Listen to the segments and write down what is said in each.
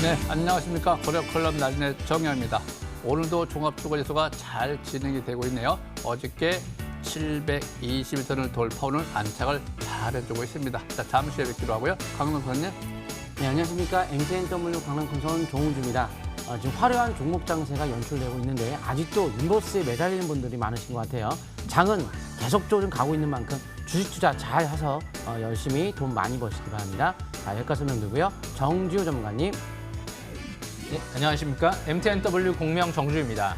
네, 안녕하십니까. 고려클럽 나진의 정현입니다. 오늘도 종합주가지수가 잘 진행이 되고 있네요. 어저께 721선을 돌파하는 안착을 잘 해주고 있습니다. 자, 잠시 후에 뵙기로 하고요. 강릉 선생님. 네, 안녕하십니까. MTNW 강남콘선 정우주입니다. 지금 화려한 종목 장세가 연출되고 있는데 아직도 인버스에 매달리는 분들이 많으신 것 같아요. 장은 계속적으로 가고 있는 만큼 주식 투자 잘 해서 열심히 돈 많이 버시기 바랍니다. 자, 여기까지 설명드리고요. 정지우 전문가님. 네, 안녕하십니까. MTNW 공명 정주입니다.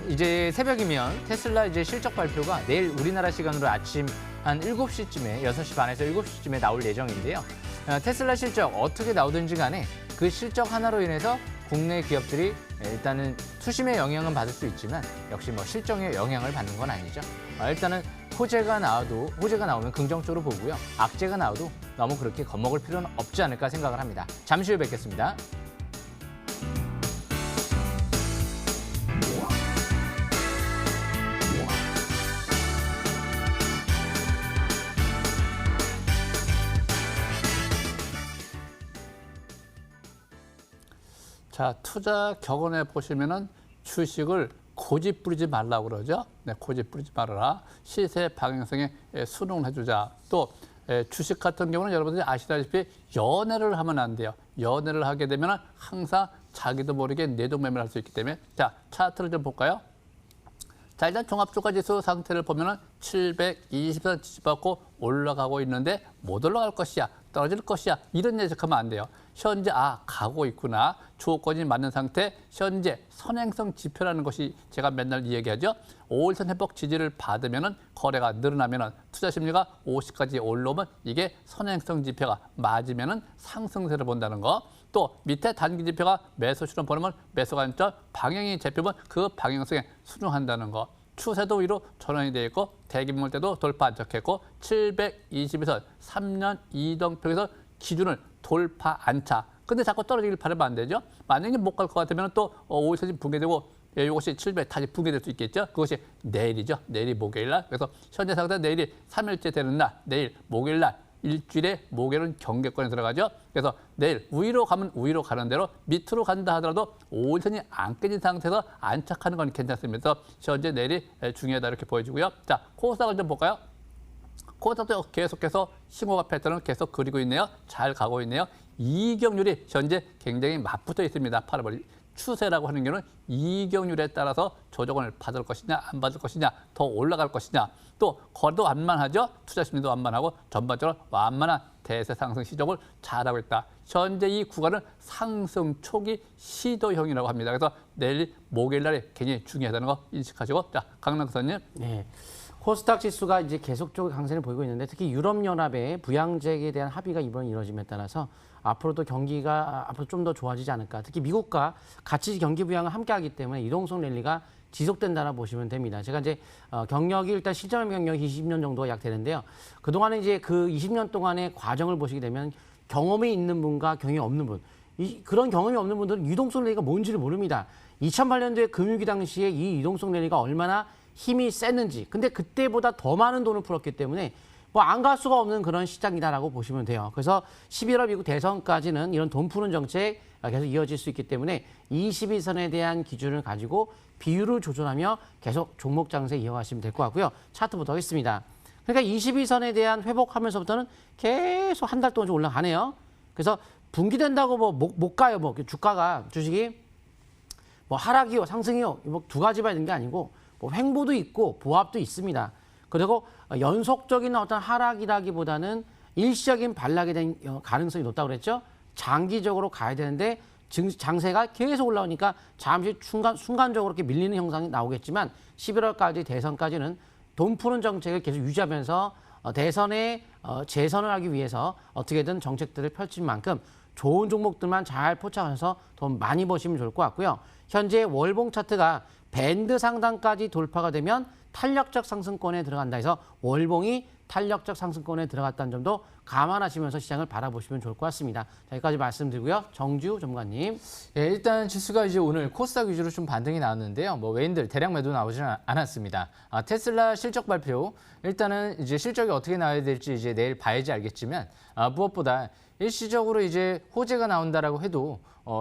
이제 새벽이면 테슬라 이제 실적 발표가 내일 우리나라 시간으로 아침 한 7시쯤에 6시 반에서 7시쯤에 나올 예정인데요. 테슬라 실적 어떻게 나오든지 간에 그 실적 하나로 인해서 국내 기업들이 일단은 투심의 영향은 받을 수 있지만 역시 뭐 실적의 영향을 받는 건 아니죠. 일단은 호재가 나오면 긍정적으로 보고요. 악재가 나와도 너무 그렇게 겁먹을 필요는 없지 않을까 생각을 합니다. 잠시 후에 뵙겠습니다. 자, 투자 격언에 보시면은 주식을 고집 부리지 말라고 그러죠. 네, 고집 부리지 말아라. 시세 방향성에 순응을 해주자. 또 주식 같은 경우는 여러분들이 아시다시피 연애를 하면 안 돼요. 연애를 하게 되면 항상 자기도 모르게 내동매매를 할 수 있기 때문에. 자, 차트를 좀 볼까요? 자, 일단 종합주가지수 상태를 보면은 720선 지지받고 올라가고 있는데 못 올라갈 것이야, 떨어질 것이야 이런 예측하면 안 돼요. 현재 가고 있구나. 조건이 맞는 상태. 현재 선행성 지표라는 것이 제가 맨날 이야기하죠. 5일선 회복 지지를 받으면은 거래가 늘어나면은 투자 심리가 50까지 올라오면 이게 선행성 지표가 맞으면은 상승세를 본다는 거. 또 밑에 단기 지표가 매수 실험 보면 매수 관점 방향이 잡히면 그 방향성에 순응한다는 거. 추세도 위로 전환이 되어 있고 대기물 때도 돌파 안착했고 720에서 3년 이동평에서 기준을 돌파 안착. 근데 자꾸 떨어지길 바라면 안 되죠. 만약에 못 갈 것 같으면 또 5일선이 붕괴되고 이것이 700 다시 붕괴될 수 있겠죠. 그것이 내일이죠. 내일이 목요일 날. 그래서 현재 상태 내일이 3일째 되는 날. 내일 목요일 날. 일주일에 목요일은 경계권에 들어가죠. 그래서 내일 위로 가면 위로 가는 대로 밑으로 간다 하더라도 5일선이 안 깨진 상태에서 안착하는 건 괜찮습니다. 그래서 현재 내일이 중요하다 이렇게 보여지고요. 자, 코스닥을 좀 볼까요? 코스닥도 계속해서 신호가 패턴을 계속 그리고 있네요. 잘 가고 있네요. 이익률이 현재 굉장히 맞붙어 있습니다. 8월 추세라고 하는 경우는 이익률에 따라서 조정을 받을 것이냐 안 받을 것이냐 더 올라갈 것이냐 또 거래도 완만하죠. 투자 심리도 완만하고 전반적으로 완만한 대세 상승 시적을 잘하고 있다. 현재 이 구간은 상승 초기 시도형이라고 합니다. 그래서 내일 목요일 날이 굉장히 중요하다는 거 인식하시고. 자, 강남 선생님. 네. 코스닥 지수가 이제 계속적으로 강세를 보이고 있는데 특히 유럽연합의 부양책에 대한 합의가 이번에 이루어짐에 따라서 앞으로도 경기가 앞으로 좀 더 좋아지지 않을까. 특히 미국과 같이 경기 부양을 함께하기 때문에 이동성 랠리가 지속된다라 보시면 됩니다. 제가 이제 경력이 일단 실전 경력이 20년 정도가 약 되는데요. 그동안에 이제 그 20년 동안의 과정을 보시게 되면 경험이 있는 분과 경험이 없는 분, 그런 경험이 없는 분들은 유동성 랠리가 뭔지를 모릅니다. 2008년도에 금융위기 당시에 이 유동성 랠리가 얼마나 힘이 셌는지. 근데 그때보다 더 많은 돈을 풀었기 때문에 뭐 안 갈 수가 없는 그런 시장이다라고 보시면 돼요. 그래서 11월 미국 대선까지는 이런 돈 푸는 정책 계속 이어질 수 있기 때문에 22선에 대한 기준을 가지고 비율을 조절하며 계속 종목 장세 이어가시면 될 것 같고요. 차트부터 하겠습니다. 그러니까 22선에 대한 회복하면서부터는 계속 한 달 동안 좀 올라가네요. 그래서 분기된다고 뭐 못 가요. 뭐 주식이 뭐 하락이요, 상승이요. 뭐 두 가지만 있는 게 아니고 뭐 횡보도 있고 보합도 있습니다. 그리고 연속적인 어떤 하락이라기보다는 일시적인 반락에 대한 가능성이 높다고 그랬죠. 장기적으로 가야 되는데 장세가 계속 올라오니까 잠시 순간적으로 이렇게 밀리는 형상이 나오겠지만 11월까지 대선까지는 돈 푸는 정책을 계속 유지하면서 대선에 재선을 하기 위해서 어떻게든 정책들을 펼친 만큼 좋은 종목들만 잘 포착해서 돈 많이 버시면 좋을 것 같고요. 현재 월봉 차트가 밴드 상단까지 돌파가 되면 탄력적 상승권에 들어간다 해서 월봉이 탄력적 상승권에 들어갔다는 점도 감안하시면서 시장을 바라보시면 좋을 것 같습니다. 자, 여기까지 말씀드리고요. 정지우 전문가님. 예, 일단 지수가 이제 오늘 코스닥 위주로 좀 반등이 나왔는데요. 뭐 외인들 대량 매도 나오지는 않았습니다. 테슬라 실적 발표 일단은 이제 실적이 어떻게 나와야 될지 이제 내일 봐야지 알겠지만 무엇보다 일시적으로 이제 호재가 나온다라고 해도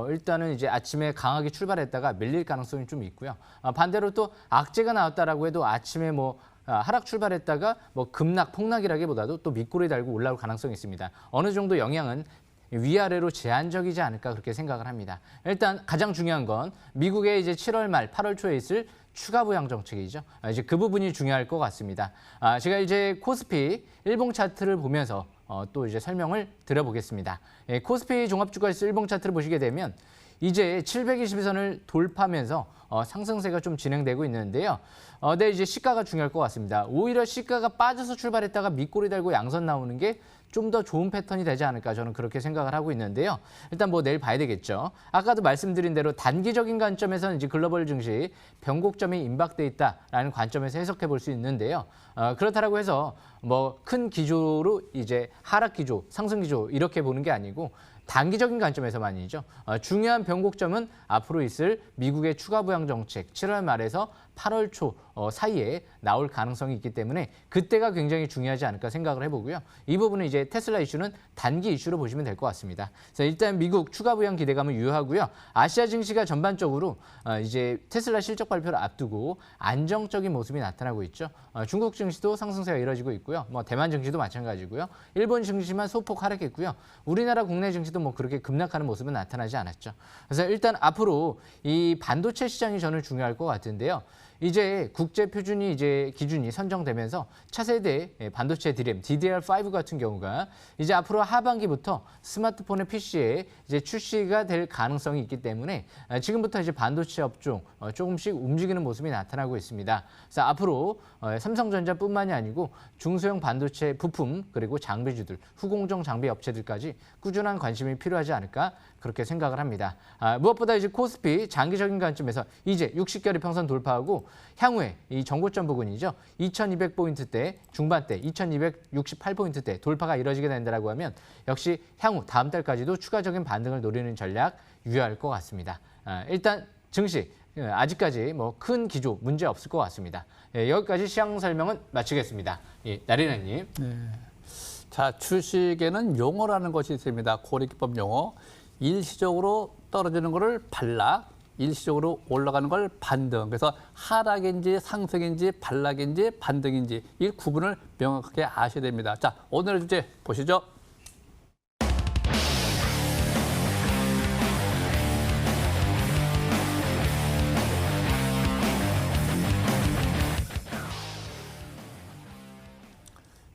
일단은 이제 아침에 강하게 출발했다가 밀릴 가능성이 좀 있고요. 반대로 또 악재가 나왔다라고 해도 아침에 뭐 하락 출발했다가 뭐 급락, 폭락이라기보다도 또 밑골이 달고 올라올 가능성이 있습니다. 어느 정도 영향은 위아래로 제한적이지 않을까 그렇게 생각을 합니다. 일단 가장 중요한 건 미국의 이제 7월 말, 8월 초에 있을 추가 부양 정책이죠. 이제 그 부분이 중요할 것 같습니다. 제가 이제 코스피 일봉 차트를 보면서 또 이제 설명을 드려보겠습니다. 코스피 종합주가지수 일봉 차트를 보시게 되면 이제 720선을 돌파하면서 상승세가 좀 진행되고 있는데요. 네, 이제 시가가 중요할 것 같습니다. 오히려 시가가 빠져서 출발했다가 밑골이 달고 양선 나오는 게 좀 더 좋은 패턴이 되지 않을까 저는 그렇게 생각을 하고 있는데요. 일단 뭐 내일 봐야 되겠죠. 아까도 말씀드린 대로 단기적인 관점에서는 이제 글로벌 증시 변곡점이 임박돼 있다라는 관점에서 해석해 볼 수 있는데요. 그렇다라고 해서 뭐 큰 기조로 이제 하락 기조, 상승 기조 이렇게 보는 게 아니고 단기적인 관점에서만이죠. 중요한 변곡점은 앞으로 있을 미국의 추가 부양 정책 7월 말에서 8월 초 사이에 나올 가능성이 있기 때문에 그때가 굉장히 중요하지 않을까 생각을 해보고요. 이 부분은 이제 테슬라 이슈는 단기 이슈로 보시면 될 것 같습니다. 자, 일단 미국 추가 부양 기대감은 유효하고요. 아시아 증시가 전반적으로 이제 테슬라 실적 발표를 앞두고 안정적인 모습이 나타나고 있죠. 중국 증시도 상승세가 이뤄지고 있고요. 뭐 대만 증시도 마찬가지고요. 일본 증시만 소폭 하락했고요. 우리나라 국내 증시도 뭐 그렇게 급락하는 모습은 나타나지 않았죠. 그래서 일단 앞으로 이 반도체 시장이 저는 중요할 것 같은데요. 이제 국제 표준이 이제 기준이 선정되면서 차세대 반도체 DRAM, DDR5 같은 경우가 이제 앞으로 하반기부터 스마트폰의 PC에 이제 출시가 될 가능성이 있기 때문에 지금부터 이제 반도체 업종 조금씩 움직이는 모습이 나타나고 있습니다. 그래서 앞으로 삼성전자뿐만이 아니고 중소형 반도체 부품 그리고 장비주들, 후공정 장비 업체들까지 꾸준한 관심이 필요하지 않을까 그렇게 생각을 합니다. 무엇보다 이제 코스피 장기적인 관점에서 이제 60개월 평선 돌파하고 향후에 이 정고점 부근이죠. 2200포인트대 중반대, 2268포인트대 돌파가 이뤄지게 된다고 하면 역시 향후 다음 달까지도 추가적인 반등을 노리는 전략 유효할 것 같습니다. 일단 증시 아직까지 뭐 큰 기조 문제 없을 것 같습니다. 여기까지 시황 설명은 마치겠습니다. 나리나님. 네. 자, 주식에는 용어라는 것이 있습니다. 고리기법 용어. 일시적으로 떨어지는 것을 반락, 일시적으로 올라가는 걸 반등. 그래서 하락인지 상승인지 반락인지 반등인지 이 구분을 명확하게 아셔야 됩니다. 자, 오늘의 주제 보시죠.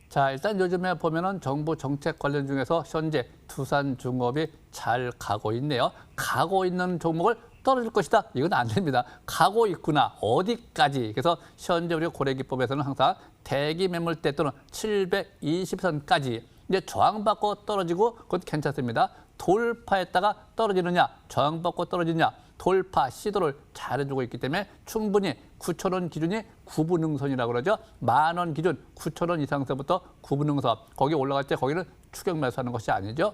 자, 일단 요즘에 보면은 정부 정책 관련 중에서 현재 두산중업이 잘 가고 있네요. 가고 있는 종목을 떨어질 것이다. 이건 안 됩니다. 가고 있구나. 어디까지. 그래서 현재 우리 고래기법에서는 항상 대기 매물대 또는 720선까지 이제 저항받고 떨어지고 그것 괜찮습니다. 돌파했다가 떨어지느냐, 저항받고 떨어지느냐, 돌파 시도를 잘해주고 있기 때문에 충분히 9,000원 기준이 구분응선이라고 그러죠. 10,000원 기준 9,000원 이상서부터 구분응선. 거기 올라갈 때 거기는 추격 매수하는 것이 아니죠.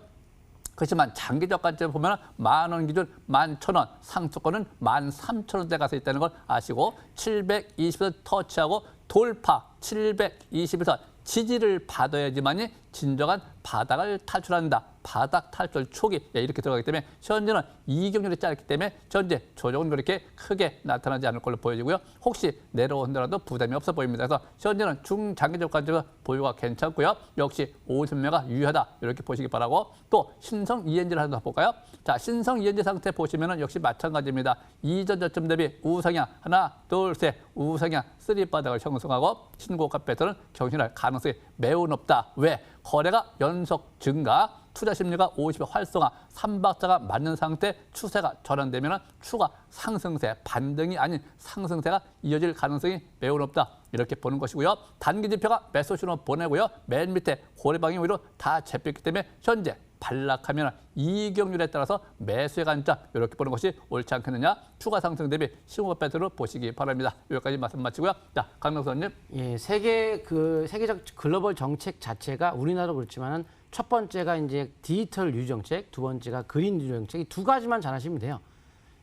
그렇지만 장기적 관점을 보면 10,000원 기준 11,000원, 상수권은 13,000원대 가서 있다는 걸 아시고 720선 터치하고 돌파 720에서 지지를 받아야지만이 진정한 바닥을 탈출한다. 바닥 탈출 초기 이렇게 들어가기 때문에 현재는 이격률이 짧기 때문에 현재 조정은 그렇게 크게 나타나지 않을 걸로 보여지고요. 혹시 내려온다라도 부담이 없어 보입니다. 그래서 현재는 중장기적 관점에서 보유가 괜찮고요. 역시 50매가 유효하다 이렇게 보시기 바라고 또 신성 ENG를 하나 더 볼까요? 자, 신성 ENG 상태 보시면은 역시 마찬가지입니다. 이전 저점 대비 우상향 하나, 둘, 셋 우상향 3바닥을 형성하고 신고가 패턴은 경신할 가능성이 매우 높다. 왜? 거래가 연속 증가, 투자 심리가 50의 활성화, 3박자가 맞는 상태, 추세가 전환되면 추가 상승세, 반등이 아닌 상승세가 이어질 가능성이 매우 높다. 이렇게 보는 것이고요. 단기 지표가 매수 신호 보내고요. 맨 밑에 고래방이 오히려 다 잡혔기 때문에 현재 반락하면 이익률에 따라서 매수의 관점 이렇게 보는 것이 옳지 않겠느냐. 추가 상승 대비 15%로 보시기 바랍니다. 여기까지 말씀 마치고요. 자, 강명선님. 예, 세계적 글로벌 정책 자체가 우리나라도 그렇지만은 첫 번째가 이제 디지털 뉴 정책, 두 번째가 그린 뉴 정책, 이 두 가지만 잘하시면 돼요.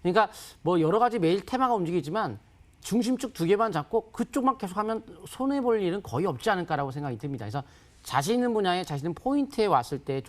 그러니까 뭐 여러 가지 매일 테마가 움직이지만 중심축 두 개만 잡고 그쪽만 계속하면 손해 볼 일은 거의 없지 않을까라고 생각이 듭니다. 그래서 자신 있는 분야에 자신 있는 포인트에 왔을 때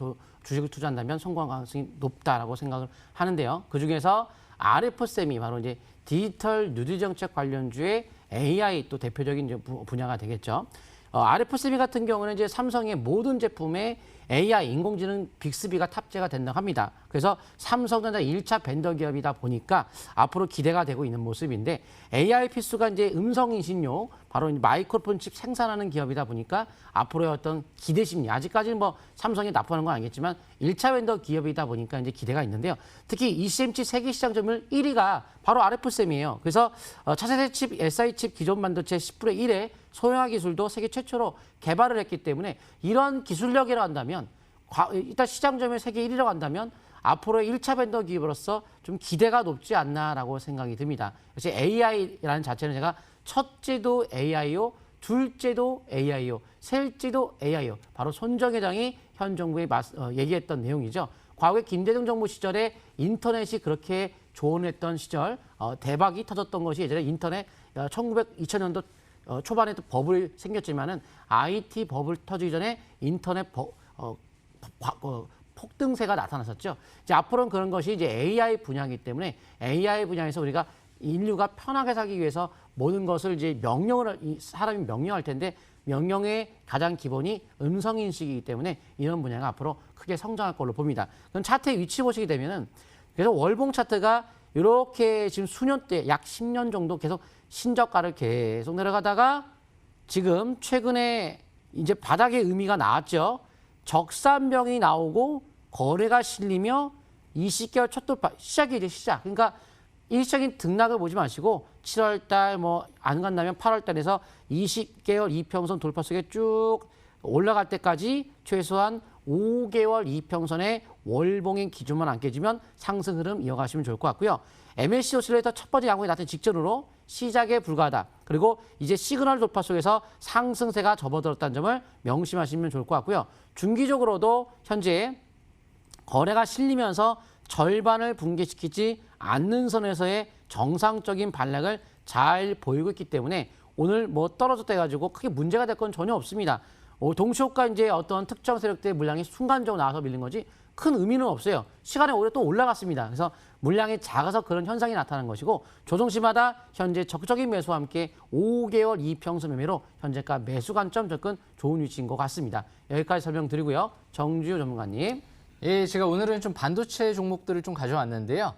주식을 투자한다면 성공 가능성이 높다라고 생각을 하는데요. 그 중에서 RF쌤이 바로 이제 디지털 뉴딜 정책 관련주의 AI 또 대표적인 이제 분야가 되겠죠. RF쌤이 같은 경우는 이제 삼성의 모든 제품에 AI 인공지능 빅스비가 탑재가 된다고 합니다. 그래서 삼성전자 1차 벤더 기업이다 보니까 앞으로 기대가 되고 있는 모습인데 AI 필수가 이제 음성인식용 바로 마이크로폰 칩 생산하는 기업이다 보니까 앞으로의 어떤 기대 심리 아직까지는 뭐 삼성이 나쁘는 건 아니겠지만 1차 벤더 기업이다 보니까 이제 기대가 있는데요. 특히 ECM칩 세계 시장 점유율 1위가 바로 RF쌤이에요. 그래서 차세대 칩, SI 칩 기존 반도체 10분의 1의 소형화 기술도 세계 최초로 개발을 했기 때문에 이런 기술력이라고 한다면 일단 시장 점유율 세계 1위라고 한다면 앞으로의 1차 벤더 기업으로서 좀 기대가 높지 않나라고 생각이 듭니다. 역시 AI라는 자체는 제가 첫째도 AI요, 둘째도 AI요, 셋째도 AI요. 바로 손정 회장이 현 정부에 얘기했던 내용이죠. 과거에 김대중 정부 시절에 인터넷이 그렇게 조언했던 시절 대박이 터졌던 것이 예전에 인터넷 2000년도 초반에 도 버블이 생겼지만은 IT 버블 터지기 전에 인터넷 폭등세가 나타났었죠. 이제 앞으로는 그런 것이 이제 AI 분야이기 때문에 AI 분야에서 우리가 인류가 편하게 살기 위해서 모든 것을 이제 사람이 명령할 텐데 명령의 가장 기본이 음성 인식이기 때문에 이런 분야가 앞으로 크게 성장할 걸로 봅니다. 그럼 차트의 위치 보시게 되면은 그래서 월봉 차트가 이렇게 지금 수년대 약 10년 정도 계속 신저가를 계속 내려가다가 지금 최근에 이제 바닥의 의미가 나왔죠. 적산병이 나오고 거래가 실리며 20개월 첫 돌파 시작이 이제 시작. 그러니까 일시적인 등락을 보지 마시고 7월 달 뭐 안 간다면 8월 달에서 20개월 이평선 돌파 속에 쭉 올라갈 때까지 최소한 5개월 이평선의 월봉행 기준만 안 깨지면 상승 흐름 이어가시면 좋을 것 같고요. MACD 오실레이터 첫 번째 양봉이 나타난 직전으로 시작에 불과하다. 그리고 이제 시그널 돌파 속에서 상승세가 접어들었다는 점을 명심하시면 좋을 것 같고요. 중기적으로도 현재 거래가 실리면서 절반을 붕괴시키지 않는 선에서의 정상적인 반락을 잘 보이고 있기 때문에 오늘 뭐 떨어졌다 해가지고 크게 문제가 될 건 전혀 없습니다. 동시호가 이제 어떤 특정 세력들의 물량이 순간적으로 나와서 밀린 거지 큰 의미는 없어요. 시간이 오히려 또 올라갔습니다. 그래서 물량이 작아서 그런 현상이 나타난 것이고 조정시마다 현재 적극적인 매수와 함께 5개월 이평선 매매로 현재가 매수 관점 접근 좋은 위치인 것 같습니다. 여기까지 설명드리고요. 정주효 전문가님. 예, 제가 오늘은 좀 반도체 종목들을 좀 가져왔는데요.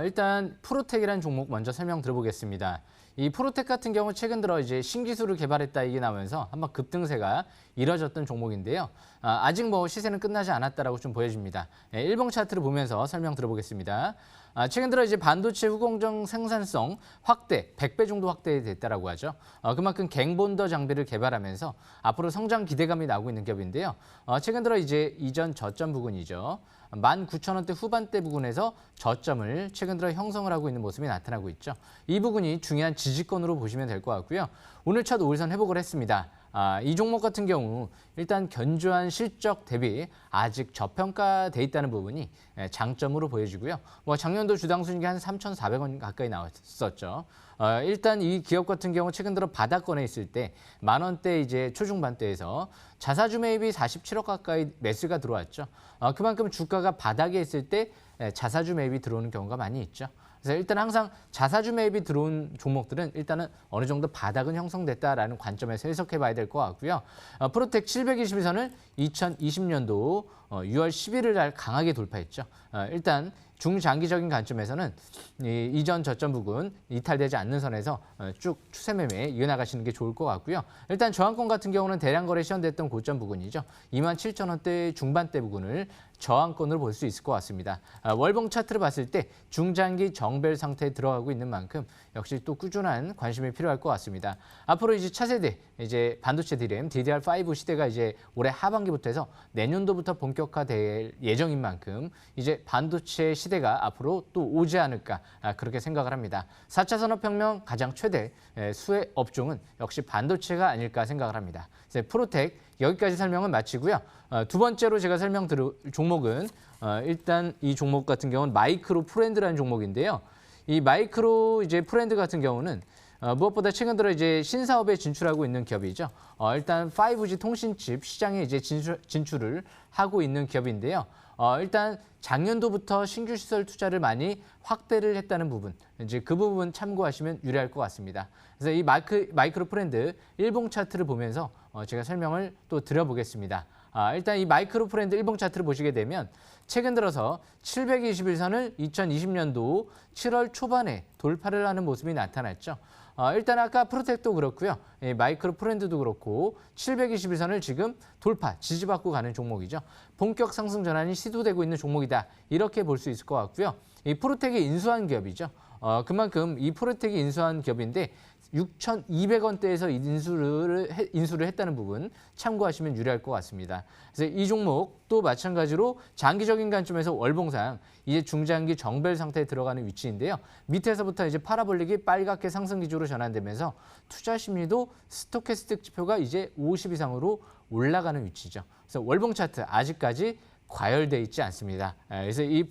일단 프로텍이라는 종목 먼저 설명 들어보겠습니다. 이 프로텍 같은 경우 최근 들어 이제 신기술을 개발했다 이게 나오면서 한번 급등세가 이뤄졌던 종목인데요. 아직 뭐 시세는 끝나지 않았다라고 좀 보여집니다. 예, 일봉 차트를 보면서 설명 들어보겠습니다. 최근 들어 이제 반도체 후공정 생산성 확대, 100배 정도 확대됐다라고 하죠. 그만큼 갱본더 장비를 개발하면서 앞으로 성장 기대감이 나오고 있는 기업인데요. 최근 들어 이제 이전 저점 부근이죠. 19,000원대 후반대 부근에서 저점을 최근 들어 형성을 하고 있는 모습이 나타나고 있죠. 이 부분이 중요한 지지권으로 보시면 될 것 같고요. 오늘 첫 5일선 회복을 했습니다. 이 종목 같은 경우 일단 견조한 실적 대비 아직 저평가돼 있다는 부분이 장점으로 보여지고요. 뭐 작년도 주당 순이익이 한 3,400원 가까이 나왔었죠. 일단 이 기업 같은 경우 최근 들어 바닥권에 있을 때 10,000원대 이제 초중반대에서 자사주 매입이 47억 가까이 매수가 들어왔죠. 그만큼 주가가 바닥에 있을 때 자사주 매입이 들어오는 경우가 많이 있죠. 그래서 일단 항상 자사주 매입이 들어온 종목들은 일단은 어느 정도 바닥은 형성됐다라는 관점에서 해석해 봐야 될 것 같고요. 프로텍 721선을 2020년도 6월 11일 날 강하게 돌파했죠. 일단 중장기적인 관점에서는 이전 저점 부근 이탈되지 않는 선에서 쭉 추세 매매에 이어나가시는 게 좋을 것 같고요. 일단 저항권 같은 경우는 대량 거래 시현됐던 고점 부근이죠. 27,000원대 중반대 부근을 저항권으로 볼 수 있을 것 같습니다. 월봉 차트를 봤을 때 중장기 정벨 상태에 들어가고 있는 만큼 역시 또 꾸준한 관심이 필요할 것 같습니다. 앞으로 이제 차세대, 이제 반도체 DRAM, DDR5 시대가 이제 올해 하반기부터 해서 내년도부터 본격화될 예정인 만큼 이제 반도체 시대가 앞으로 또 오지 않을까 그렇게 생각을 합니다. 4차 산업혁명 가장 최대 수혜 업종은 역시 반도체가 아닐까 생각을 합니다. 프로텍 여기까지 설명은 마치고요. 두 번째로 제가 설명드릴 종목은 일단 이 종목 같은 경우는 마이크로 프렌드라는 종목인데요. 이 마이크로 이제 프렌드 같은 경우는 무엇보다 최근 들어 이제 신사업에 진출하고 있는 기업이죠. 일단 5G 통신칩 시장에 이제 진출을 하고 있는 기업인데요. 일단 작년도부터 신규 시설 투자를 많이 확대를 했다는 부분, 이제 그 부분 참고하시면 유리할 것 같습니다. 그래서 이 마이크로 프렌드 일봉 차트를 보면서 제가 설명을 또 드려보겠습니다. 일단 이 마이크로 프렌드 일봉 차트를 보시게 되면 최근 들어서 721선을 2020년도 7월 초반에 돌파를 하는 모습이 나타났죠. 일단 아까 프로텍도 그렇고요. 마이크로 프렌드도 그렇고 721선을 지금 돌파, 지지받고 가는 종목이죠. 본격 상승 전환이 시도되고 있는 종목이다. 이렇게 볼 수 있을 것 같고요. 이 프로텍이 인수한 기업이죠. 그만큼 이 프로텍이 인수한 기업인데 6,200원대에서 인수를 했다는 부분 참고하시면 유리할 것 같습니다. 그래서 이 종목도 마찬가지로 장기적인 관점에서 월봉상 이제 중장기 정벨 상태에 들어가는 위치인데요. 밑에서부터 이제 파라볼릭이 빨갛게 상승 기조로 전환되면서 투자 심리도 스토캐스틱 지표가 이제 50 이상으로 올라가는 위치죠. 그래서 월봉 차트 아직까지 과열돼 있지 않습니다. 그래서 이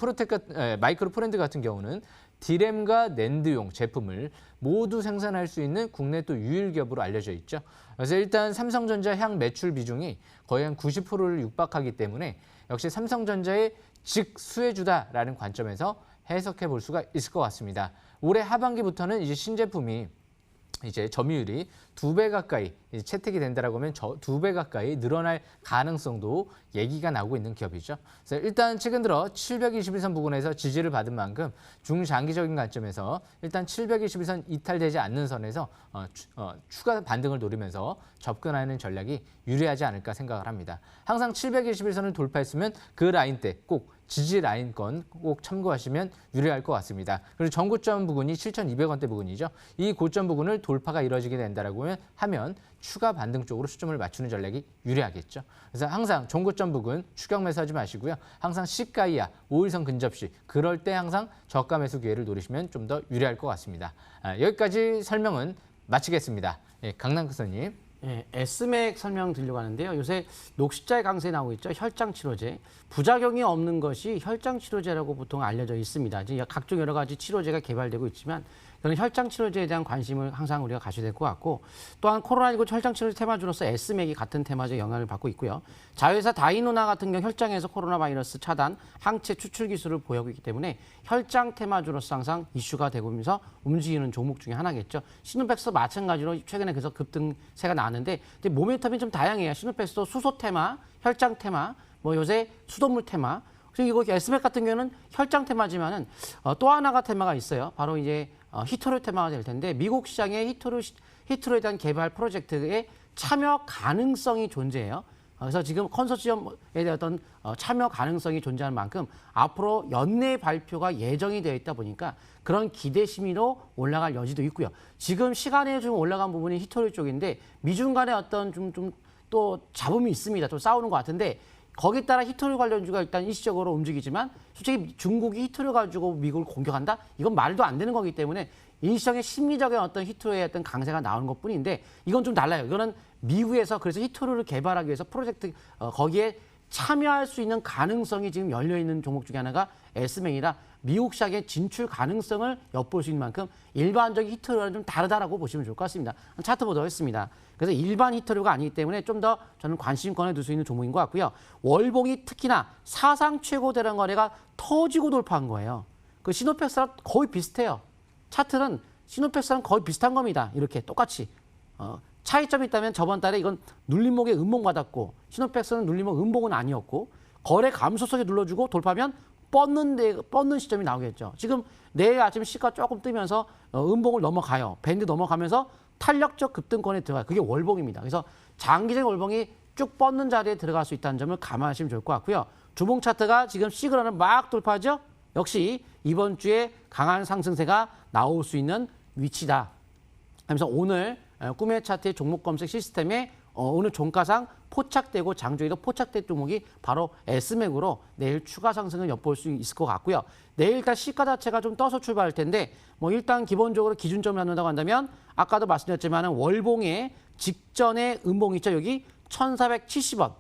마이크로 프렌드 같은 경우는 디램과 낸드용 제품을 모두 생산할 수 있는 국내 또 유일 기업으로 알려져 있죠. 그래서 일단 삼성전자 향 매출 비중이 거의 한 90%를 육박하기 때문에 역시 삼성전자의 직수혜주다라는 관점에서 해석해 볼 수가 있을 것 같습니다. 올해 하반기부터는 이제 신제품이 이제 점유율이 2배 가까이 채택이 된다라고 하면 2배 가까이 늘어날 가능성도 얘기가 나오고 있는 기업이죠. 그래서 일단 최근 들어 721선 부근에서 지지를 받은 만큼 중장기적인 관점에서 일단 721선 이탈되지 않는 선에서 추가 반등을 노리면서 접근하는 전략이 유리하지 않을까 생각을 합니다. 항상 721선을 돌파했으면 그 라인 때 꼭 지지 라인권 꼭 참고하시면 유리할 것 같습니다. 그리고 전고점 부근이 7,200원대 부근이죠. 이 고점 부근을 돌파가 이루어지게 된다라고 하면 추가 반등 쪽으로 초점을 맞추는 전략이 유리하겠죠. 그래서 항상 전고점 부근 추격 매수하지 마시고요. 항상 시가 이하 5일선 근접 시 그럴 때 항상 저가 매수 기회를 노리시면 좀 더 유리할 것 같습니다. 여기까지 설명은 마치겠습니다. 강남 교수님. S맥 설명 드리려고 하는데요. 요새 녹십자의 강세에 나오고 있죠. 혈장 치료제. 부작용이 없는 것이 혈장 치료제라고 보통 알려져 있습니다. 이제 각종 여러 가지 치료제가 개발되고 있지만 저는 혈장 치료제에 대한 관심을 항상 우리가 가져야 될 것 같고 또한 코로나19 혈장 치료제 테마주로서 S맥이 같은 테마주에 영향을 받고 있고요. 자회사 다이노나 같은 경우 혈장에서 코로나 바이러스 차단, 항체 추출 기술을 보유하고 있기 때문에 혈장 테마주로서 항상 이슈가 되면서 움직이는 종목 중에 하나겠죠. 시누백스도 마찬가지로 최근에 그래서 급등세가 나왔는데 모멘텀이 좀 다양해요. 시누백스도 수소 테마, 혈장 테마, 뭐 요새 수돗물 테마. 그리고 이거 S맥 같은 경우는 혈장 테마지만은 또 하나가 테마가 있어요. 바로 이제 히토류 테마가 될 텐데 미국 시장의 히토류에 대한 개발 프로젝트에 참여 가능성이 존재해요. 그래서 지금 컨소시엄에 대한 어떤 참여 가능성이 존재하는 만큼 앞으로 연내 발표가 예정이 되어 있다 보니까 그런 기대 심리로 올라갈 여지도 있고요. 지금 시간에 좀 올라간 부분이 히토류 쪽인데 미중 간의 어떤 좀 또 잡음이 있습니다. 좀 싸우는 것 같은데 거기에 따라 히토류 관련주가 일단 일시적으로 움직이지만 솔직히 중국이 히토류 가지고 미국을 공격한다? 이건 말도 안 되는 거기 때문에 일시적인 심리적인 어떤 히토류의 어떤 강세가 나오는 것뿐인데 이건 좀 달라요. 이거는 미국에서 그래서 히토류를 개발하기 위해서 프로젝트 거기에 참여할 수 있는 가능성이 지금 열려있는 종목 중에 하나가 S맥이라 미국 시장의 진출 가능성을 엿볼 수 있는 만큼 일반적인 히토류와는 좀 다르다라고 보시면 좋을 것 같습니다. 차트 보도록 하겠습니다. 그래서 일반 히토류가 아니기 때문에 좀 더 저는 관심권에 둘 수 있는 종목인 것 같고요. 월봉이 특히나 사상 최고 대량 거래가 터지고 돌파한 거예요. 그 시노펙스랑 거의 비슷해요. 차트는 시노펙스랑 거의 비슷한 겁니다. 이렇게 똑같이. 차이점이 있다면 저번 달에 이건 눌림목에 음봉 받았고 시노펙스는 눌림목 음봉은 아니었고 거래 감소성에 눌러주고 돌파하면 뻗는 시점이 나오겠죠. 지금 내일 아침 시가 조금 뜨면서 음봉을 넘어가요. 밴드 넘어가면서 탄력적 급등권에 들어가요. 그게 월봉입니다. 그래서 장기적인 월봉이 쭉 뻗는 자리에 들어갈 수 있다는 점을 감안하시면 좋을 것 같고요. 주봉 차트가 지금 시그널을 막 돌파하죠. 역시 이번 주에 강한 상승세가 나올 수 있는 위치다. 그래서 오늘 꿈의 차트의 종목 검색 시스템에 오늘 종가상 포착되고 장중에도 포착된 종목이 바로 S맥으로 내일 추가 상승을 엿볼 수 있을 것 같고요. 내일 일단 시가 자체가 좀 떠서 출발할 텐데 뭐 일단 기본적으로 기준점을 잡는다고 한다면 아까도 말씀드렸지만 월봉의 직전에 음봉 있죠. 여기 1470원.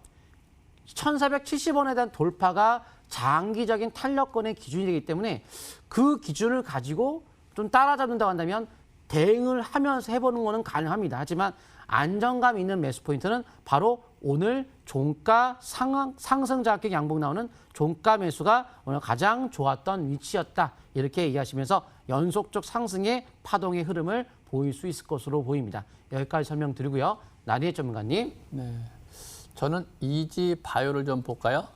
1470원에 대한 돌파가 장기적인 탄력권의 기준이 되기 때문에 그 기준을 가지고 좀 따라잡는다고 한다면 대응을 하면서 해보는 거는 가능합니다. 하지만 안정감 있는 매수 포인트는 바로 오늘 종가 상승 자격 양봉 나오는 종가 매수가 오늘 가장 좋았던 위치였다. 이렇게 얘기하시면서 연속적 상승의 파동의 흐름을 보일 수 있을 것으로 보입니다. 여기까지 설명드리고요. 나리의 전문가님. 네, 저는 이지 바이오를 좀 볼까요?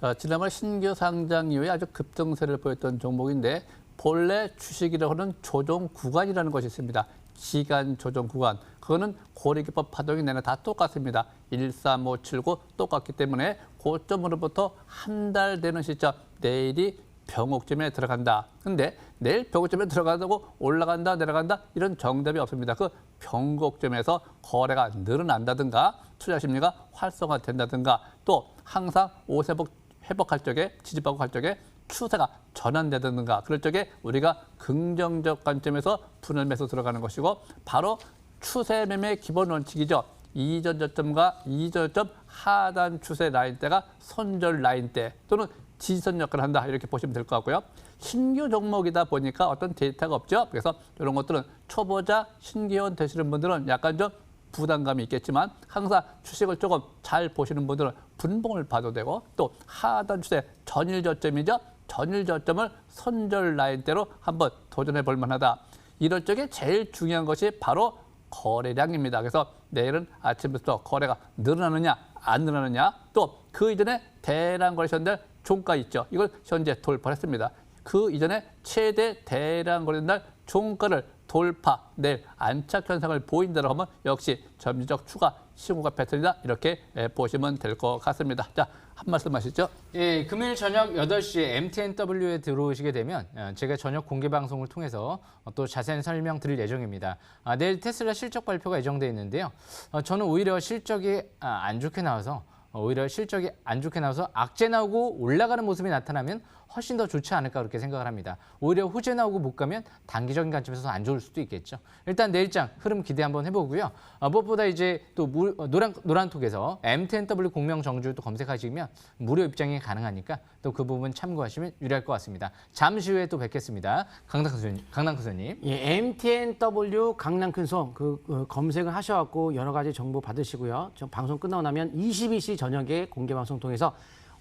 자, 지난번 신규 상장 이후에 아주 급등세를 보였던 종목인데 본래 주식이라고 하는 조정 구간이라는 것이 있습니다. 기간 조정 구간. 그거는 고리기법 파동이 내내 다 똑같습니다. 13579 똑같기 때문에 고점으로부터 한 달 되는 시점, 내일이 병옥점에 들어간다. 근데 내일 병옥점에 들어간다고 올라간다 내려간다 이런 정답이 없습니다. 그 병곡점에서 거래가 늘어난다든가 투자 심리가 활성화된다든가 또 항상 회복할 적에 지지받고 갈 적에 추세가 전환되든가 그럴 적에 우리가 긍정적 관점에서 분할 매수 들어가는 것이고 바로 추세 매매의 기본 원칙이죠. 이전 저점과 이전 저점 하단 추세 라인대가 손절 라인대 또는 지지선 역할을 한다 이렇게 보시면 될 것 같고요. 신규 종목이다 보니까 어떤 데이터가 없죠. 그래서 이런 것들은 초보자 신규원 되시는 분들은 약간 좀 부담감이 있겠지만 항상 주식을 조금 잘 보시는 분들은 분봉을 봐도 되고 또 하단 추세 전일 저점이죠. 전일 저점을 손절 라인대로 한번 도전해 볼 만하다. 이럴 적에 제일 중요한 것이 바로 거래량입니다. 그래서 내일은 아침부터 거래가 늘어나느냐 안 늘어나느냐 또 그 이전에 대량 거래선들 종가 있죠. 이걸 현재 돌파했습니다. 그 이전에 최대 대량 거래된 날 종가를 돌파, 내일 안착 현상을 보인다고 하면 역시 점진적 추가 신고가 패턴이다. 이렇게 보시면 될 것 같습니다. 자, 한 말씀 하시죠. 예, 금요일 저녁 8시에 MTNW에 들어오시게 되면 제가 저녁 공개 방송을 통해서 또 자세한 설명 드릴 예정입니다. 내일 테슬라 실적 발표가 예정돼 있는데요. 저는 오히려 실적이 안 좋게 나와서 악재 나오고 올라가는 모습이 나타나면 훨씬 더 좋지 않을까 그렇게 생각을 합니다. 오히려 후재 나오고 못 가면 단기적인 관점에서 안 좋을 수도 있겠죠. 일단 내일장 흐름 기대 한번 해보고요. 무엇보다 이제 또 노란톡에서 MTNW 공명 정주 또 검색하시면 무료 입장이 가능하니까 또 그 부분 참고하시면 유리할 것 같습니다. 잠시 후에 또 뵙겠습니다. 강남 교수님. 예, MTNW 강남 큰손 검색을 하셔갖고 여러 가지 정보 받으시고요. 방송 끝나고 나면 22시 저녁에 공개 방송 통해서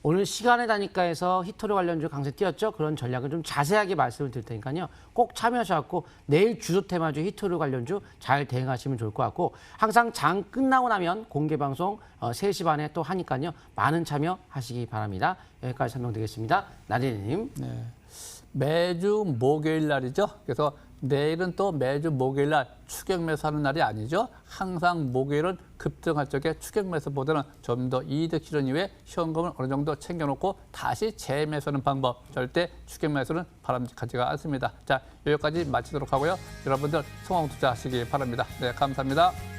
오늘 시간의 다니까에서 히토리 관련주 강세 띄었죠. 그런 전략을 좀 자세하게 말씀을 드릴 테니까요. 꼭 참여하셔서 내일 주조 테마주 히토리 관련주 잘 대응하시면 좋을 것 같고 항상 장 끝나고 나면 공개 방송 3시 반에 또 하니까요. 많은 참여하시기 바랍니다. 여기까지 설명드리겠습니다. 나리님. 네. 매주 목요일 날이죠. 그래서 내일은 또 매주 목요일 날 추격 매수하는 날이 아니죠. 항상 목요일은 급등할 적에 추격 매수보다는 좀 더 이득 실현 이후에 현금을 어느 정도 챙겨놓고 다시 재매수하는 방법. 절대 추격 매수는 바람직하지가 않습니다. 자, 여기까지 마치도록 하고요. 여러분들 성공 투자하시기 바랍니다. 네, 감사합니다.